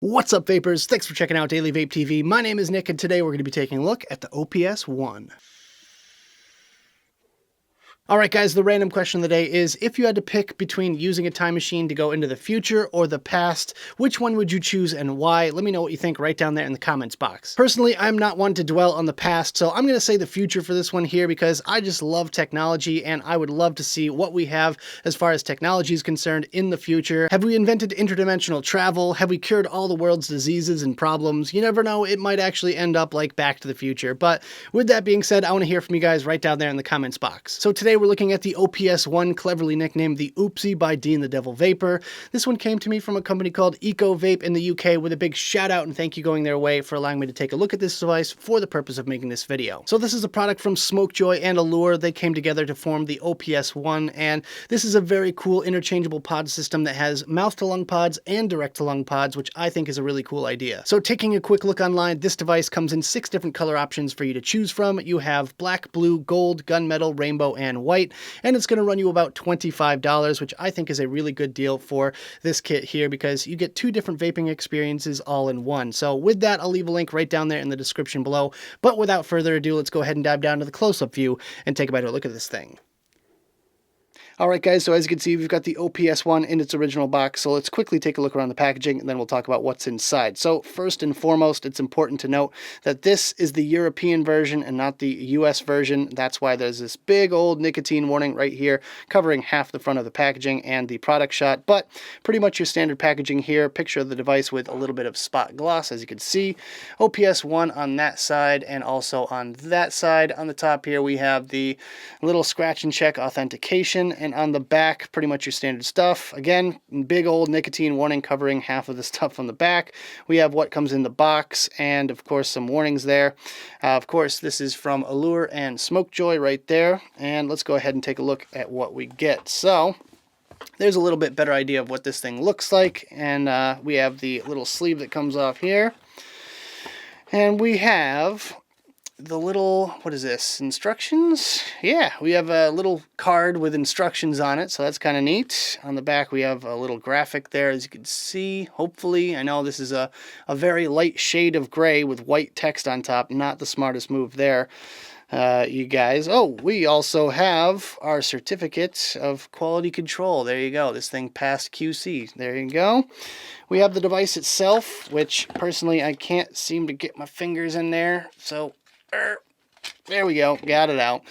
What's up, vapors? Thanks for checking out Daily Vape TV. My name is Nick, and today we're going to be taking a look at the OPS-1. Alright guys, the random question of the day is, if you had to pick between using a time machine to go into the future or the past, which one would you choose and why? Let me know what you think right down there in the comments box. Personally, I'm not one to dwell on the past, so I'm going to say the future for this one here because I just love technology and I would love to see what we have as far as technology is concerned in the future. Have we invented interdimensional travel? Have we cured all the world's diseases and problems? You never know, it might actually end up like Back to the Future. But with that being said, I want to hear from you guys right down there in the comments box. So today we're looking at the OPS-1, cleverly nicknamed the Oopsie by Dean the Devil Vapor. This one came to me from a company called Eco Vape in the UK, with a big shout out and thank you going their way for allowing me to take a look at this device for the purpose of making this video. So this is a product from Smokjoy and Allure. They came together to form the OPS-1, and this is a very cool interchangeable pod system that has mouth-to-lung pods and direct-to-lung pods, which I think is a really cool idea. So taking a quick look online, this device comes in 6 different color options for you to choose from. You have black, blue, gold, gunmetal, rainbow, and white. And it's going to run you about $25, which I think is a really good deal for this kit here because you get 2 different vaping experiences all in one. So with that, I'll leave a link right down there in the description below. But without further ado, let's go ahead and dive down to the close-up view and take a better look at this thing. Alright guys, so as you can see, we've got the OPS-1 in its original box, so let's quickly take a look around the packaging and then we'll talk about what's inside. So first and foremost, it's important to note that this is the European version and not the US version. That's why there's this big old nicotine warning right here covering half the front of the packaging and the product shot, but pretty much your standard packaging here. Picture of the device with a little bit of spot gloss, as you can see. OPS-1 on that side and also on that side. On the top here we have the little scratch and check authentication, and on the back, pretty much your standard stuff. Again, big old nicotine warning covering half of the stuff on the back. We have what comes in the box, and of course some warnings there. Of course, this is from Allure and Smokjoy right there. And let's go ahead and take a look at what we get. So there's a little bit better idea of what this thing looks like, and we have the little sleeve that comes off here. And we have the little, what is this, instructions? Yeah, we have a little card with instructions on it, so that's kind of neat. On the back we have a little graphic there, as you can see, hopefully. I know this is a very light shade of gray with white text on top, not the smartest move there, you guys. Oh, we also have our certificate of quality control. There you go, this thing passed QC. There you go. We have the device itself, which personally I can't seem to get my fingers in there, so there we go, got it out.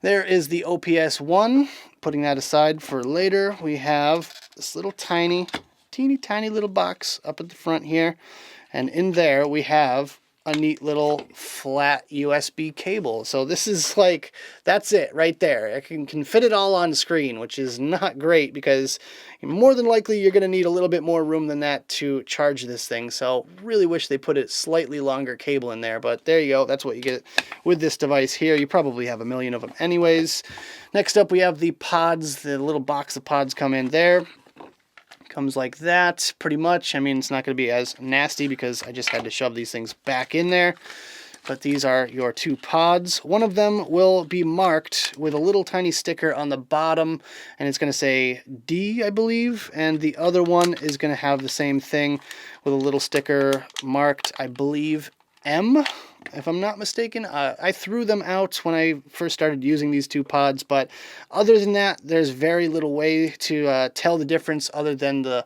There is the OPS-1. Putting that aside for later, we have this little teeny tiny little box up at the front here, and in there we have a neat little flat USB cable. So this is like, that's it right there. I can fit it all on screen, which is not great because more than likely you're going to need a little bit more room than that to charge this thing. So really wish they put a slightly longer cable in there, but there you go. That's what you get with this device here. You probably have a million of them anyways. Next up we have the pods. The little box of pods come in there. Comes like that, pretty much. I mean, it's not going to be as nasty because I just had to shove these things back in there. But these are your 2 pods. One of them will be marked with a little tiny sticker on the bottom, and it's going to say D, I believe. And the other one is going to have the same thing with a little sticker marked, I believe, M, if I'm not mistaken. I threw them out when I first started using these 2 pods, but other than that, there's very little way to tell the difference other than the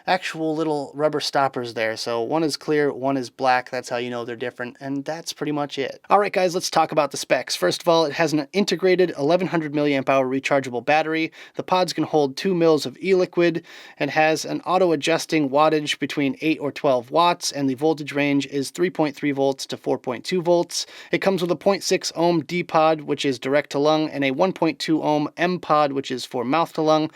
actual little rubber stoppers there. So one is clear, one is black. That's how you know they're different, and that's pretty much it. Alright guys, let's talk about the specs. First of all, it has an integrated 1100 milliamp hour rechargeable battery. The pods can hold 2 mils of e-liquid. It has an auto-adjusting wattage between 8 or 12 watts, and the voltage range is 3.3 volts to 4.2 volts. It comes with a 0.6 ohm D pod, which is direct to lung, and a 1.2 ohm M pod, which is for mouth to lung.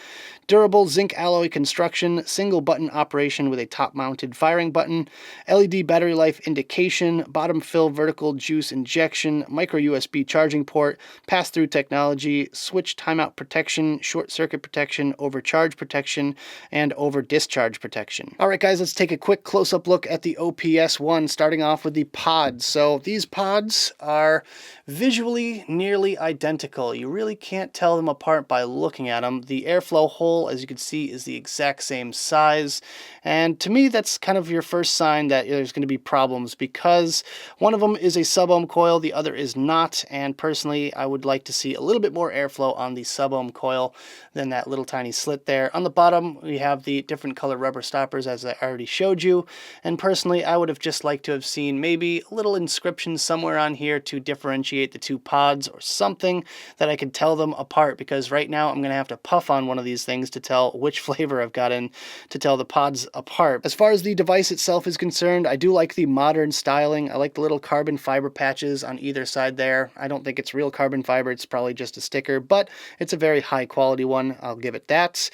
Durable zinc alloy construction, single button operation with a top mounted firing button, LED battery life indication, bottom fill vertical juice injection, micro USB charging port, pass-through technology, switch timeout protection, short circuit protection, overcharge protection, and over discharge protection. Alright guys, let's take a quick close-up look at the OPS-1, starting off with the pods. So these pods are visually nearly identical. You really can't tell them apart by looking at them. The airflow hole, as you can see, is the exact same size. flavors. And to me, that's kind of your first sign that there's going to be problems, because one of them is a sub-ohm coil, the other is not. And personally, I would like to see a little bit more airflow on the sub-ohm coil than that little tiny slit there. On the bottom, we have the different color rubber stoppers, as I already showed you. And personally, I would have just liked to have seen maybe a little inscription somewhere on here to differentiate the two pods, or something that I could tell them apart, because right now I'm going to have to puff on one of these things to tell which flavor I've got in, to tell the pods apart. As far as the device itself is concerned, I do like the modern styling. I like the little carbon fiber patches on either side there. I don't think it's real carbon fiber, it's probably just a sticker, but it's a very high quality one, I'll give it that.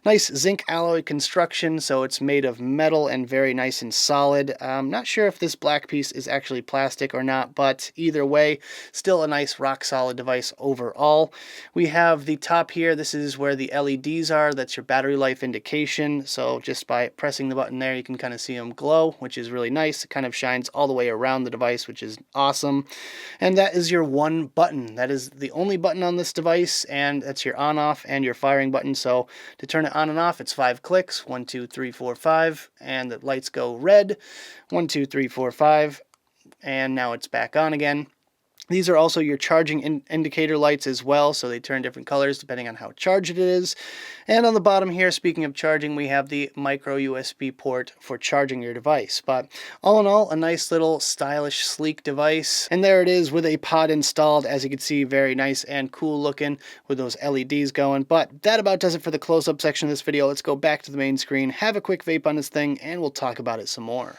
Nice zinc alloy construction, so it's made of metal and very nice and solid. I'm not sure if this black piece is actually plastic or not, but either way, still a nice rock solid device overall. We have the top here, this is where the LEDs are, that's your battery life indication, so just by pressing the button there you can kind of see them glow, which is really nice. It kind of shines all the way around the device, which is awesome. And that is your one button. That is the only button on this device, and that's your on off and your firing button. So to turn it on and off, it's 5 clicks, 1 2 3 4 5, and the lights go red, 1 2 3 4 5, and now it's back on again. These are also your charging indicator lights as well, so they turn different colors depending on how charged it is. And on the bottom here, speaking of charging, we have the micro USB port for charging your device. But all in all, a nice little stylish, sleek device. And there it is with a pod installed, as you can see, very nice and cool looking with those LEDs going. But that about does it for the close-up section of this video. Let's go back to the main screen, have a quick vape on this thing, and we'll talk about it some more.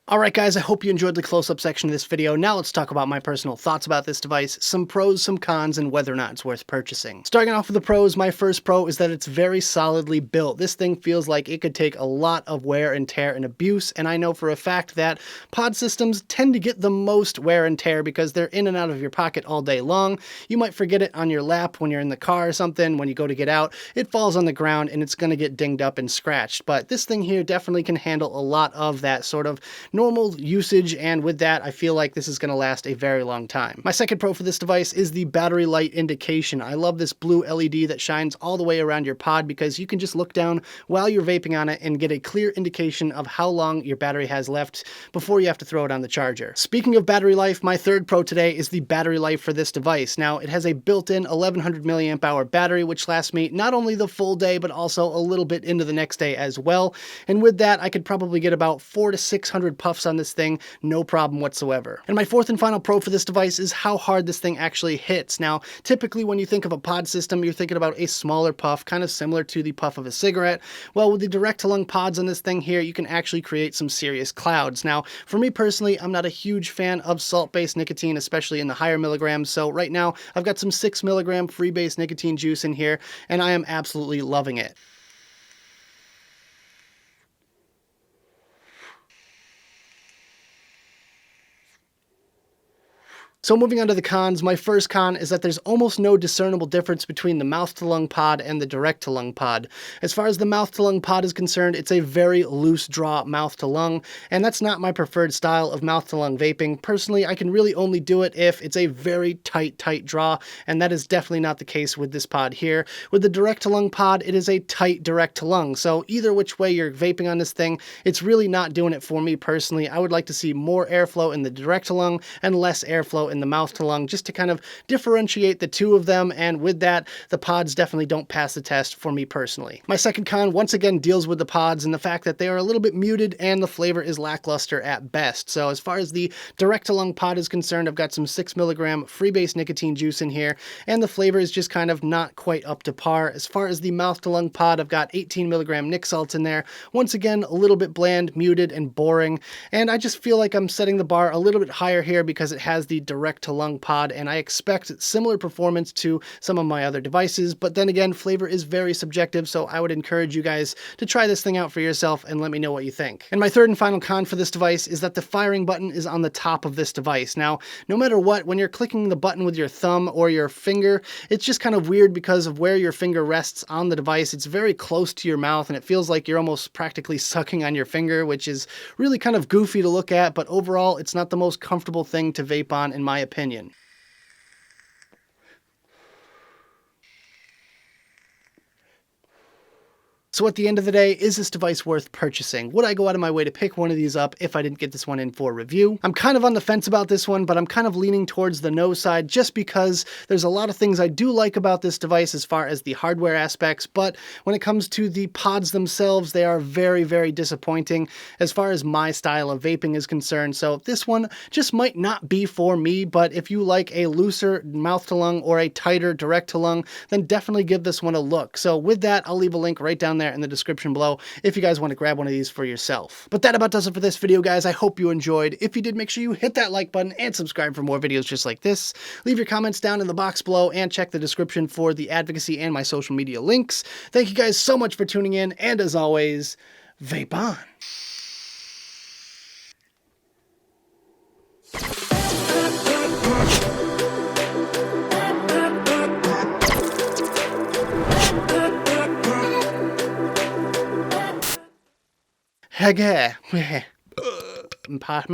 Alright guys, I hope you enjoyed the close-up section of this video. Now let's talk about my personal thoughts about this device, some pros, some cons, and whether or not it's worth purchasing. Starting off with the pros, my first pro is that it's very solidly built. This thing feels like it could take a lot of wear and tear and abuse, and I know for a fact that pod systems tend to get the most wear and tear because they're in and out of your pocket all day long. You might forget it on your lap when you're in the car or something. When you go to get out, it falls on the ground and it's going to get dinged up and scratched. But this thing here definitely can handle a lot of that sort of normal usage, and with that, I feel like this is going to last a very long time. My second pro for this device is the battery light indication. I love this blue LED that shines all the way around your pod, because you can just look down while you're vaping on it and get a clear indication of how long your battery has left before you have to throw it on the charger. Speaking of battery life, my third pro today is the battery life for this device. Now, it has a built-in 1100 milliamp hour battery, which lasts me not only the full day, but also a little bit into the next day as well. And with that, I could probably get about 400 to 600 puffs on this thing, no problem whatsoever. And my fourth and final pro for this device is how hard this thing actually hits. Now, typically when you think of a pod system, you're thinking about a smaller puff, kind of similar to the puff of a cigarette. Well, with the direct-to-lung pods on this thing here, you can actually create some serious clouds. Now, for me personally, I'm not a huge fan of salt-based nicotine, especially in the higher milligrams, so right now I've got some 6 milligram free-base nicotine juice in here, and I am absolutely loving it. So moving on to the cons, my first con is that there's almost no discernible difference between the mouth-to-lung pod and the direct-to-lung pod. As far as the mouth-to-lung pod is concerned, it's a very loose draw mouth-to-lung, and that's not my preferred style of mouth-to-lung vaping. Personally, I can really only do it if it's a very tight draw, and that is definitely not the case with this pod here. With the direct-to-lung pod, it is a tight direct-to-lung, so either which way you're vaping on this thing, it's really not doing it for me personally. I would like to see more airflow in the direct-to-lung and less airflow in the mouth-to-lung, just to kind of differentiate the two of them, and with that, the pods definitely don't pass the test for me personally. My second con once again deals with the pods and the fact that they are a little bit muted and the flavor is lackluster at best. So as far as the direct-to-lung pod is concerned, I've got some 6 milligram free-base nicotine juice in here, and the flavor is just kind of not quite up to par. As far as the mouth-to-lung pod, I've got 18 milligram nic salts in there. Once again, a little bit bland, muted, and boring, and I just feel like I'm setting the bar a little bit higher here because it has the direct-to-lung pod, and I expect similar performance to some of my other devices, but then again, flavor is very subjective, so I would encourage you guys to try this thing out for yourself and let me know what you think. And my third and final con for this device is that the firing button is on the top of this device. Now, no matter what, when you're clicking the button with your thumb or your finger, it's just kind of weird because of where your finger rests on the device. It's very close to your mouth, and it feels like you're almost practically sucking on your finger, which is really kind of goofy to look at, but overall, it's not the most comfortable thing to vape on, in my opinion. So at the end of the day, is this device worth purchasing? Would I go out of my way to pick one of these up if I didn't get this one in for review? I'm kind of on the fence about this one, but I'm kind of leaning towards the no side just because there's a lot of things I do like about this device as far as the hardware aspects, but when it comes to the pods themselves, they are very, very disappointing as far as my style of vaping is concerned. So this one just might not be for me, but if you like a looser mouth to lung or a tighter direct to lung, then definitely give this one a look. So with that, I'll leave a link right down there in the description below if you guys want to grab one of these for yourself. But that about does it for this video, guys. I hope you enjoyed. If you did, make sure you hit that like button and subscribe for more videos just like this. Leave your comments down in the box below and check the description for the advocacy and my social media links. Thank you guys so much for tuning in, and as always, vape on. Hege, pa,